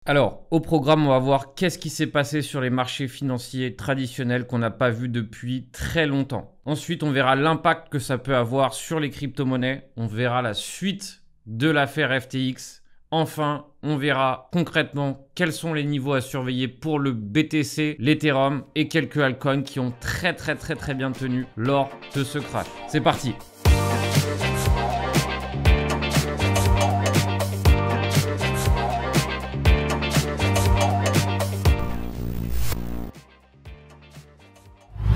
Alors, au programme, on va voir qu'est-ce qui s'est passé sur les marchés financiers traditionnels qu'on n'a pas vu depuis très longtemps. Ensuite, on verra l'impact que ça peut avoir sur les crypto-monnaies. On verra la suite de l'affaire FTX. Enfin, on verra concrètement quels sont les niveaux à surveiller pour le BTC, l'Ethereum et quelques altcoins qui ont très bien tenu lors de ce crash. C'est parti!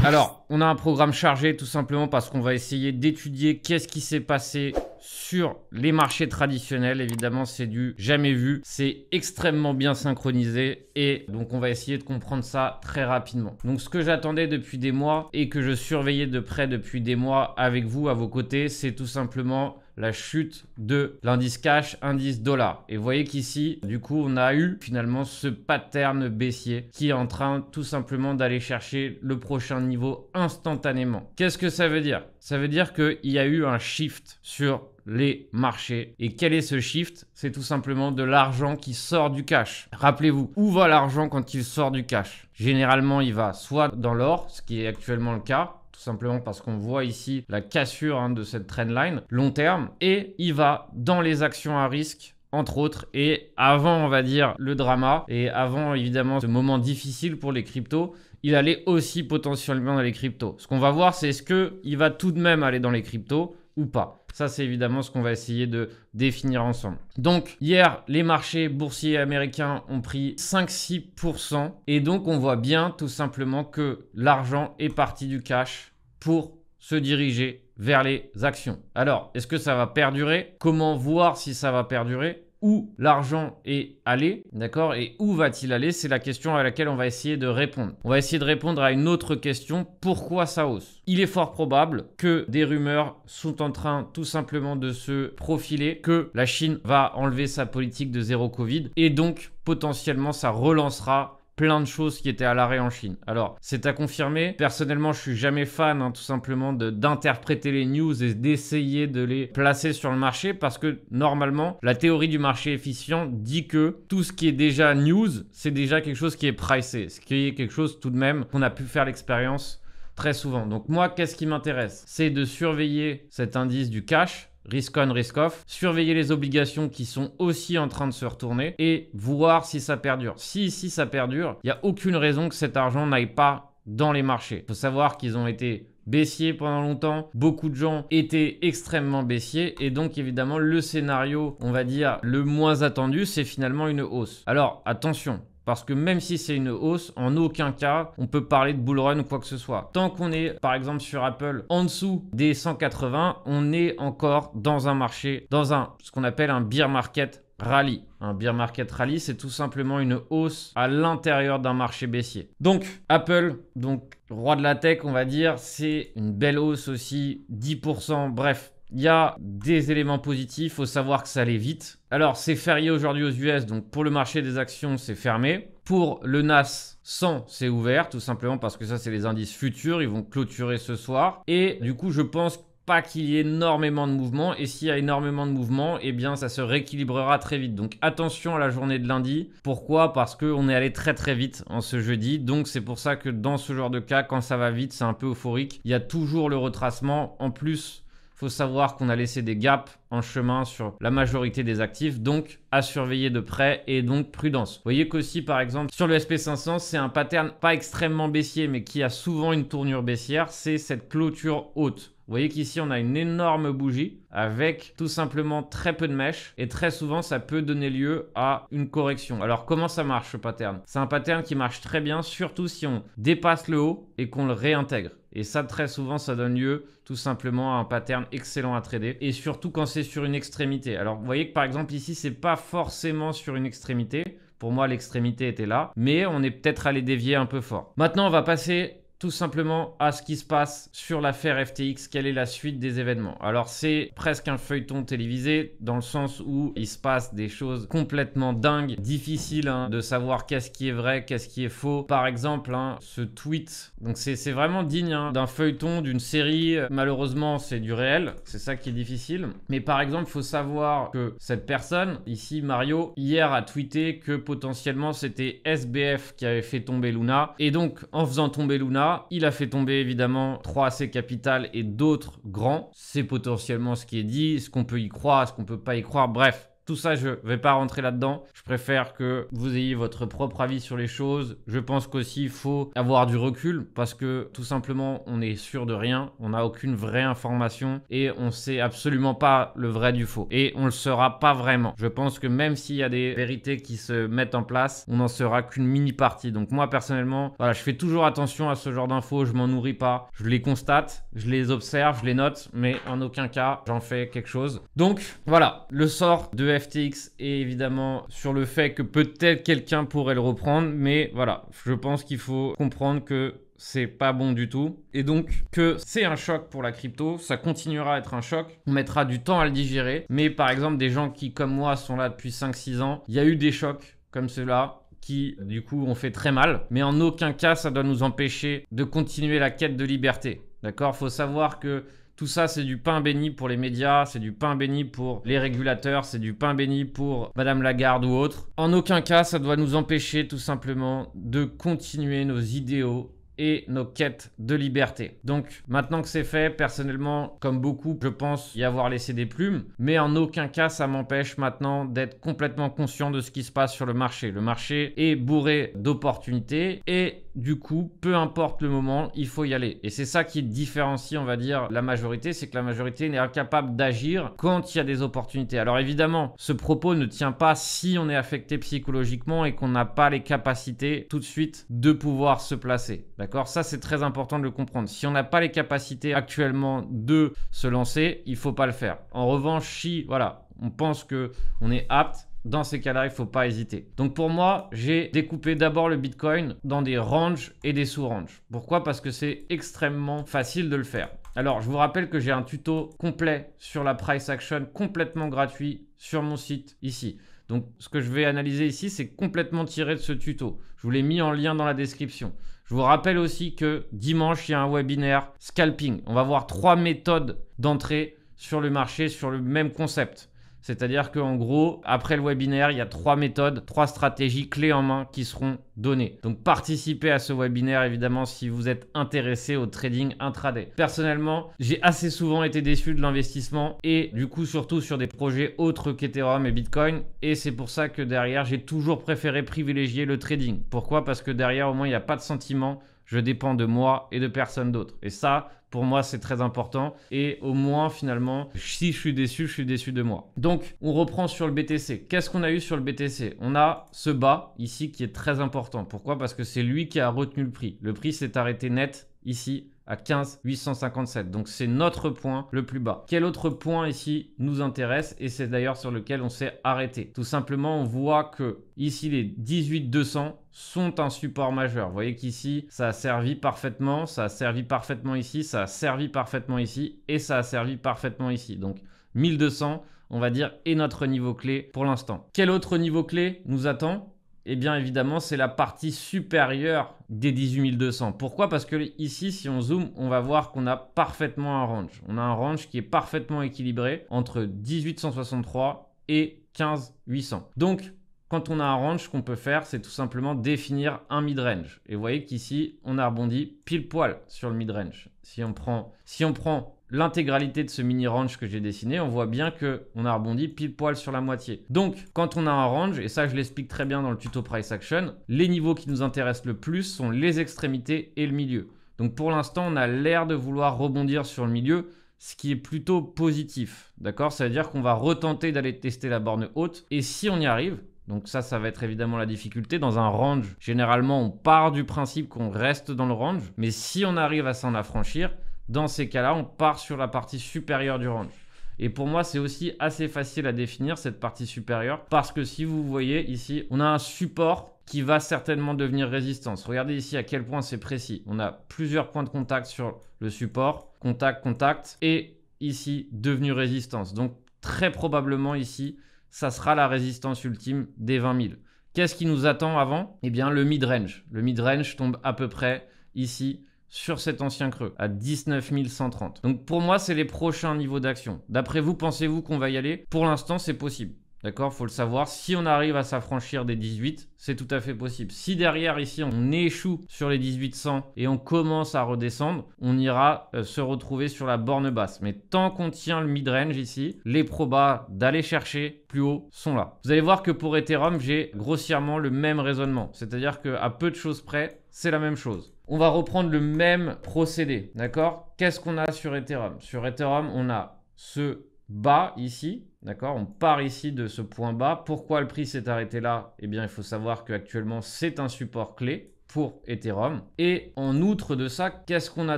Alors, on a un programme chargé tout simplement parce qu'on va essayer d'étudier qu'est-ce qui s'est passé sur les marchés traditionnels. Évidemment, c'est du jamais vu, c'est extrêmement bien synchronisé et donc on va essayer de comprendre ça très rapidement. Donc ce que j'attendais depuis des mois et que je surveillais de près depuis des mois avec vous à vos côtés, c'est tout simplement la chute de l'indice cash, indice dollar. Et vous voyez qu'ici, du coup, on a eu finalement ce pattern baissier qui est en train tout simplement d'aller chercher le prochain niveau instantanément. Qu'est-ce que ça veut dire? Ça veut dire qu'il y a eu un shift sur les marchés. Et quel est ce shift? C'est tout simplement de l'argent qui sort du cash. Rappelez-vous, où va l'argent quand il sort du cash? Généralement, il va soit dans l'or, ce qui est actuellement le cas, tout simplement parce qu'on voit ici la cassure de cette trendline long terme, et il va dans les actions à risque, entre autres. Et avant, on va dire, le drama, et avant évidemment ce moment difficile pour les cryptos, il allait aussi potentiellement dans les cryptos. Ce qu'on va voir, c'est est-ce qu'il va tout de même aller dans les cryptos ou pas. Ça, c'est évidemment ce qu'on va essayer de définir ensemble. Donc, hier, les marchés boursiers américains ont pris 5-6%. Et donc, on voit bien tout simplement que l'argent est parti du cash pour se diriger vers les actions. Alors, est-ce que ça va perdurer? Comment voir si ça va perdurer? Où l'argent est allé, d'accord? Et où va-t-il aller? C'est la question à laquelle on va essayer de répondre. On va essayer de répondre à une autre question. Pourquoi ça hausse? Il est fort probable que des rumeurs sont en train tout simplement de se profiler, que la Chine va enlever sa politique de zéro Covid et donc potentiellement ça relancera plein de choses qui étaient à l'arrêt en Chine. Alors, c'est à confirmer. Personnellement, je suis jamais fan tout simplement d'interpréter les news et d'essayer de les placer sur le marché parce que normalement, la théorie du marché efficient dit que tout ce qui est déjà news, c'est déjà quelque chose qui est pricé, ce qui est quelque chose tout de même qu'on a pu faire l'expérience très souvent. Donc moi, qu'est-ce qui m'intéresse? C'est de surveiller cet indice du cash, risk on, risk off, surveiller les obligations qui sont aussi en train de se retourner et voir si ça perdure. Si ici ça perdure, il n'y a aucune raison que cet argent n'aille pas dans les marchés. Il faut savoir qu'ils ont été baissiers pendant longtemps, beaucoup de gens étaient extrêmement baissiers et donc évidemment le scénario, on va dire, le moins attendu, c'est finalement une hausse. Alors attention, parce que même si c'est une hausse, en aucun cas, on peut parler de bull run ou quoi que ce soit. Tant qu'on est, par exemple, sur Apple, en dessous des 180, on est encore dans un marché, dans ce qu'on appelle un bear market rally. Un bear market rally, c'est tout simplement une hausse à l'intérieur d'un marché baissier. Donc, Apple, donc roi de la tech, on va dire, c'est une belle hausse aussi, 10%, bref. Il y a des éléments positifs, il faut savoir que ça allait vite. Alors, c'est férié aujourd'hui aux US, donc pour le marché des actions, c'est fermé. Pour le Nas 100, c'est ouvert, tout simplement parce que ça, c'est les indices futurs. Ils vont clôturer ce soir. Et du coup, je pense pas qu'il y ait énormément de mouvements. Et s'il y a énormément de mouvements, eh bien, ça se rééquilibrera très vite. Donc, attention à la journée de lundi. Pourquoi? Parce qu'on est allé très vite en ce jeudi. Donc, c'est pour ça que dans ce genre de cas, quand ça va vite, c'est un peu euphorique. Il y a toujours le retracement. En plus, il faut savoir qu'on a laissé des gaps en chemin sur la majorité des actifs, donc à surveiller de près et donc prudence. Vous voyez qu'aussi, par exemple, sur le SP500, c'est un pattern pas extrêmement baissier, mais qui a souvent une tournure baissière, c'est cette clôture haute. Vous voyez qu'ici, on a une énorme bougie avec tout simplement très peu de mèches et très souvent, ça peut donner lieu à une correction. Alors, comment ça marche ce pattern? C'est un pattern qui marche très bien, surtout si on dépasse le haut et qu'on le réintègre. Et ça, très souvent, ça donne lieu tout simplement à un pattern excellent à trader et surtout quand c'est sur une extrémité. Alors, vous voyez que par exemple ici, c'est pas forcément sur une extrémité. Pour moi, l'extrémité était là, mais on est peut-être allé dévier un peu fort. Maintenant, on va passer tout simplement à ce qui se passe sur l'affaire FTX, quelle est la suite des événements. Alors c'est presque un feuilleton télévisé dans le sens où il se passe des choses complètement dingues, difficiles de savoir qu'est-ce qui est vrai, qu'est-ce qui est faux. Par exemple, ce tweet, donc c'est vraiment digne d'un feuilleton, d'une série. Malheureusement, c'est du réel, c'est ça qui est difficile. Mais par exemple, il faut savoir que cette personne, ici Mario, hier a tweeté que potentiellement c'était SBF qui avait fait tomber Luna. Et donc, en faisant tomber Luna, il a fait tomber évidemment 3AC Capital et d'autres grands. C'est potentiellement ce qui est dit, ce qu'on peut y croire, ce qu'on peut pas y croire, bref. Tout ça, je ne vais pas rentrer là-dedans. Je préfère que vous ayez votre propre avis sur les choses. Je pense qu'aussi, il faut avoir du recul parce que tout simplement, on est sûr de rien. On n'a aucune vraie information et on ne sait absolument pas le vrai du faux. Et on ne le saura pas vraiment. Je pense que même s'il y a des vérités qui se mettent en place, on n'en saura qu'une mini-partie. Donc moi, personnellement, voilà, je fais toujours attention à ce genre d'infos. Je m'en nourris pas. Je les constate, je les observe, je les note, mais en aucun cas, j'en fais quelque chose. Donc voilà, le sort de FTX est évidemment sur le fait que peut-être quelqu'un pourrait le reprendre, mais voilà, je pense qu'il faut comprendre que c'est pas bon du tout et donc que c'est un choc pour la crypto, ça continuera à être un choc, on mettra du temps à le digérer, mais par exemple des gens qui comme moi sont là depuis 5-6 ans, il y a eu des chocs comme ceux-là qui du coup ont fait très mal, mais en aucun cas ça doit nous empêcher de continuer la quête de liberté, d'accord? Faut savoir que tout ça, c'est du pain béni pour les médias, c'est du pain béni pour les régulateurs, c'est du pain béni pour Madame Lagarde ou autre. En aucun cas, ça doit nous empêcher tout simplement de continuer nos idéaux et nos quêtes de liberté. Donc maintenant que c'est fait, personnellement, comme beaucoup, je pense y avoir laissé des plumes, mais en aucun cas ça m'empêche maintenant d'être complètement conscient de ce qui se passe sur le marché. Le marché est bourré d'opportunités et du coup, peu importe le moment, il faut y aller. Et c'est ça qui différencie, on va dire, la majorité, c'est que la majorité n'est incapable d'agir quand il y a des opportunités. Alors évidemment, ce propos ne tient pas si on est affecté psychologiquement et qu'on n'a pas les capacités tout de suite de pouvoir se placer. D'accord? Ça, c'est très important de le comprendre. Si on n'a pas les capacités actuellement de se lancer, il ne faut pas le faire. En revanche, si, voilà, on pense qu'on est apte, dans ces cas-là, il ne faut pas hésiter. Donc pour moi, j'ai découpé d'abord le Bitcoin dans des ranges et des sous-ranges. Pourquoi? Parce que c'est extrêmement facile de le faire. Alors, je vous rappelle que j'ai un tuto complet sur la price action complètement gratuit sur mon site ici. Donc, ce que je vais analyser ici, c'est complètement tiré de ce tuto. Je vous l'ai mis en lien dans la description. Je vous rappelle aussi que dimanche, il y a un webinaire scalping. On va voir 3 méthodes d'entrée sur le marché sur le même concept. C'est-à-dire qu'en gros, après le webinaire, il y a 3 méthodes, 3 stratégies clés en main qui seront données. Donc, participez à ce webinaire, évidemment, si vous êtes intéressé au trading intraday. Personnellement, j'ai assez souvent été déçu de l'investissement et du coup, surtout sur des projets autres qu'Ethereum et Bitcoin. Et c'est pour ça que derrière, j'ai toujours préféré privilégier le trading. Pourquoi? Parce que derrière, au moins, il n'y a pas de sentiment. Je dépends de moi et de personne d'autre. Et ça, pour moi, c'est très important. Et au moins, finalement, si je suis déçu de moi. Donc, on reprend sur le BTC. Qu'est-ce qu'on a eu sur le BTC? On a ce bas ici qui est très important. Pourquoi? Parce que c'est lui qui a retenu le prix. Le prix s'est arrêté net ici à 15 857. Donc, c'est notre point le plus bas. Quel autre point ici nous intéresse? Et c'est d'ailleurs sur lequel on s'est arrêté. Tout simplement, on voit que ici, les 18 200 sont un support majeur. Vous voyez qu'ici, ça a servi parfaitement. Ça a servi parfaitement ici. Ça a servi parfaitement ici. Et ça a servi parfaitement ici. Donc, 1200, on va dire, est notre niveau clé pour l'instant. Quel autre niveau clé nous attend? Eh bien, évidemment, c'est la partie supérieure des 18 200. Pourquoi? Parce que ici, si on zoome, on va voir qu'on a parfaitement un range. On a un range qui est parfaitement équilibré entre 18 163 et 15 800. Donc, quand on a un range, ce qu'on peut faire, c'est tout simplement définir un mid-range. Et vous voyez qu'ici, on a rebondi pile poil sur le mid-range. Si on prend l'intégralité de ce mini-range que j'ai dessiné, on voit bien qu'on a rebondi pile poil sur la moitié. Donc, quand on a un range, et ça je l'explique très bien dans le tuto Price Action, les niveaux qui nous intéressent le plus sont les extrémités et le milieu. Donc pour l'instant, on a l'air de vouloir rebondir sur le milieu, ce qui est plutôt positif. D'accord? Ça veut dire qu'on va retenter d'aller tester la borne haute. Et si on y arrive, donc ça va être évidemment la difficulté. Dans un range, généralement, on part du principe qu'on reste dans le range. Mais si on arrive à s'en affranchir, dans ces cas-là, on part sur la partie supérieure du range. Et pour moi, c'est aussi assez facile à définir cette partie supérieure parce que si vous voyez ici, on a un support qui va certainement devenir résistance. Regardez ici à quel point c'est précis. On a plusieurs points de contact sur le support, contact, contact, et ici, devenu résistance. Donc, très probablement ici, ça sera la résistance ultime des 20 000. Qu'est-ce qui nous attend avant? Eh bien, le mid-range. Le mid-range tombe à peu près ici, sur cet ancien creux, à 19 130. Donc, pour moi, c'est les prochains niveaux d'action. D'après vous, pensez-vous qu'on va y aller? Pour l'instant, c'est possible. D'accord? Il faut le savoir. Si on arrive à s'affranchir des 18, c'est tout à fait possible. Si derrière, ici, on échoue sur les 1800 et on commence à redescendre, on ira se retrouver sur la borne basse. Mais tant qu'on tient le mid-range ici, les probas d'aller chercher plus haut sont là. Vous allez voir que pour Ethereum, j'ai grossièrement le même raisonnement. C'est-à-dire qu'à peu de choses près, c'est la même chose. On va reprendre le même procédé. D'accord? Qu'est-ce qu'on a sur Ethereum? Sur Ethereum, on a ce bas ici, d'accord? On part ici de ce point bas. Pourquoi le prix s'est arrêté là? Eh bien, il faut savoir qu'actuellement, c'est un support clé pour Ethereum. Et en outre de ça, qu'est-ce qu'on a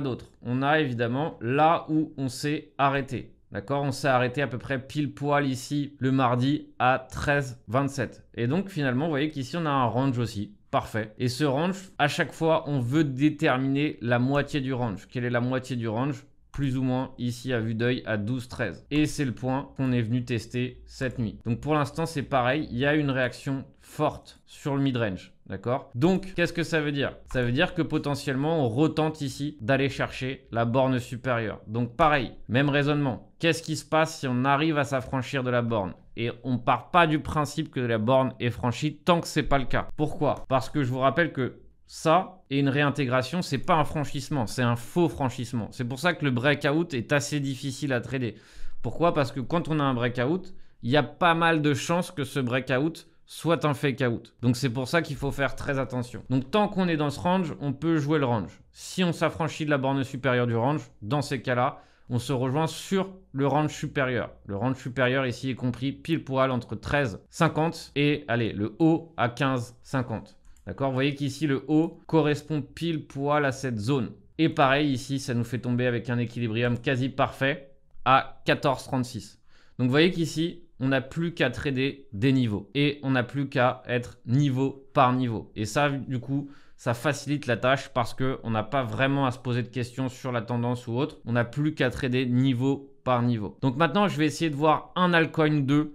d'autre? On a évidemment là où on s'est arrêté. D'accord? On s'est arrêté à peu près pile poil ici le mardi à 13,27. Et donc, finalement, vous voyez qu'ici, on a un range aussi. Parfait. Et ce range, à chaque fois, on veut déterminer la moitié du range. Quelle est la moitié du range? Plus ou moins ici à vue d'œil à 12,13. Et c'est le point qu'on est venu tester cette nuit. Donc pour l'instant, c'est pareil. Il y a une réaction forte sur le mid-range. D'accord? Donc, qu'est-ce que ça veut dire? Ça veut dire que potentiellement, on retente ici d'aller chercher la borne supérieure. Donc pareil, même raisonnement. Qu'est-ce qui se passe si on arrive à s'affranchir de la borne? Et on ne part pas du principe que la borne est franchie tant que ce n'est pas le cas. Pourquoi? Parce que je vous rappelle que ça et une réintégration, c'est pas un franchissement, c'est un faux franchissement. C'est pour ça que le breakout est assez difficile à trader. Pourquoi? Parce que quand on a un breakout, il y a pas mal de chances que ce breakout soit un fake out. Donc c'est pour ça qu'il faut faire très attention. Donc tant qu'on est dans ce range, on peut jouer le range. Si on s'affranchit de la borne supérieure du range, dans ces cas-là, on se rejoint sur le range supérieur. Le range supérieur ici est compris pile poil entre 13,50 et allez, le haut à 15,50. D'accord? Vous voyez qu'ici, le haut correspond pile poil à cette zone. Et pareil, ici, ça nous fait tomber avec un équilibrium quasi parfait à 14,36. Donc, vous voyez qu'ici, on n'a plus qu'à trader des niveaux. Et on n'a plus qu'à être niveau par niveau. Et ça, du coup, ça facilite la tâche parce qu'on n'a pas vraiment à se poser de questions sur la tendance ou autre. On n'a plus qu'à trader niveau par niveau. Donc, maintenant, je vais essayer de voir un altcoin 2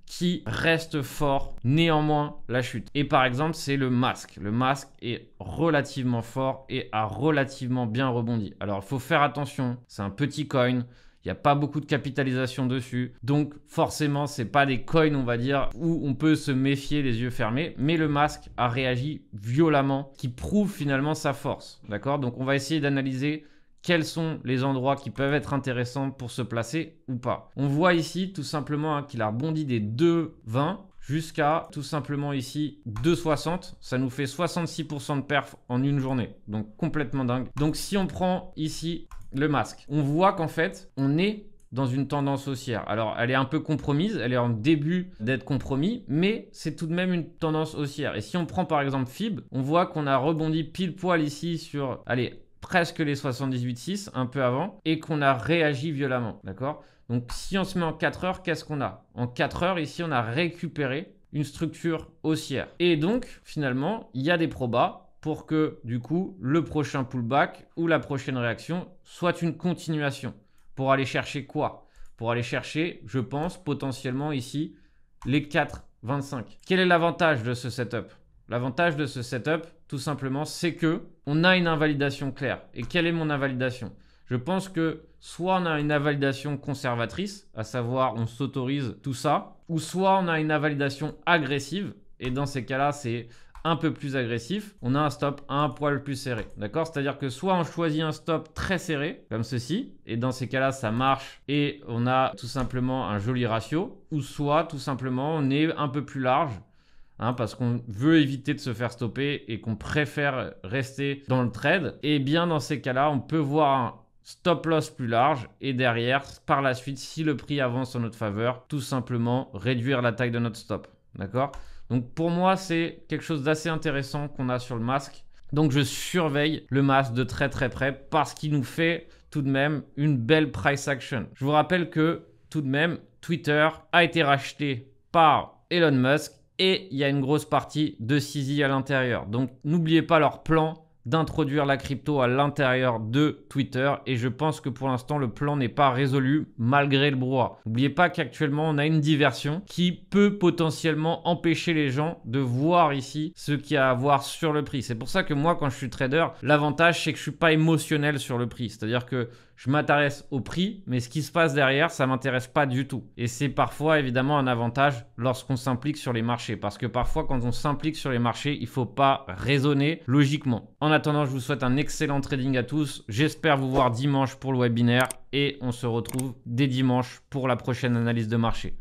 qui reste fort, néanmoins la chute. Et par exemple, c'est le masque. Le masque est relativement fort et a relativement bien rebondi. Alors, il faut faire attention, c'est un petit coin. Il n'y a pas beaucoup de capitalisation dessus. Donc, forcément, ce n'est pas des coins, on va dire, où on peut se méfier les yeux fermés. Mais le masque a réagi violemment, qui prouve finalement sa force. D'accord? Donc, on va essayer d'analyser quels sont les endroits qui peuvent être intéressants pour se placer ou pas. On voit ici tout simplement qu'il a rebondi des 2,20 jusqu'à tout simplement ici 2,60. Ça nous fait 66% de perf en une journée. Donc complètement dingue. Donc si on prend ici le masque, on voit qu'en fait, on est dans une tendance haussière. Alors, elle est un peu compromise, elle est en début d'être compromis, mais c'est tout de même une tendance haussière. Et si on prend par exemple FIB, on voit qu'on a rebondi pile poil ici sur, allez, presque les 78,6 un peu avant et qu'on a réagi violemment, d'accord? Donc si on se met en 4 heures, qu'est-ce qu'on a? En 4 heures, ici, on a récupéré une structure haussière. Et donc, finalement, il y a des probas pour que, du coup, le prochain pullback ou la prochaine réaction soit une continuation. Pour aller chercher quoi? Pour aller chercher, je pense, potentiellement ici, les 4,25. Quel est l'avantage de ce setup? L'avantage de ce setup, tout simplement, c'est que on a une invalidation claire. Et quelle est mon invalidation? Je pense que soit on a une invalidation conservatrice, à savoir on s'autorise tout ça, ou soit on a une invalidation agressive. Et dans ces cas-là, c'est un peu plus agressif. On a un stop un poil plus serré. D'accord? C'est-à-dire que soit on choisit un stop très serré, comme ceci, et dans ces cas-là, ça marche et on a tout simplement un joli ratio, ou soit tout simplement on est un peu plus large. Parce qu'on veut éviter de se faire stopper et qu'on préfère rester dans le trade, et bien dans ces cas-là, on peut voir un stop loss plus large et derrière, par la suite, si le prix avance en notre faveur, tout simplement réduire la taille de notre stop. D'accord? Donc pour moi, c'est quelque chose d'assez intéressant qu'on a sur le masque. Donc je surveille le masque de très très près parce qu'il nous fait tout de même une belle price action. Je vous rappelle que tout de même, Twitter a été racheté par Elon Musk. et il y a une grosse partie de CZ à l'intérieur. Donc n'oubliez pas leur plan d'introduire la crypto à l'intérieur de Twitter et je pense que pour l'instant le plan n'est pas résolu malgré le brouhaha. N'oubliez pas qu'actuellement on a une diversion qui peut potentiellement empêcher les gens de voir ici ce qu'il y a à voir sur le prix. C'est pour ça que moi quand je suis trader, l'avantage c'est que je suis pas émotionnel sur le prix. C'est-à-dire que je m'intéresse au prix, mais ce qui se passe derrière, ça m'intéresse pas du tout. Et c'est parfois évidemment un avantage lorsqu'on s'implique sur les marchés. Parce que parfois, quand on s'implique sur les marchés, il ne faut pas raisonner logiquement. En attendant, je vous souhaite un excellent trading à tous. J'espère vous voir dimanche pour le webinaire. Et on se retrouve dès dimanche pour la prochaine analyse de marché.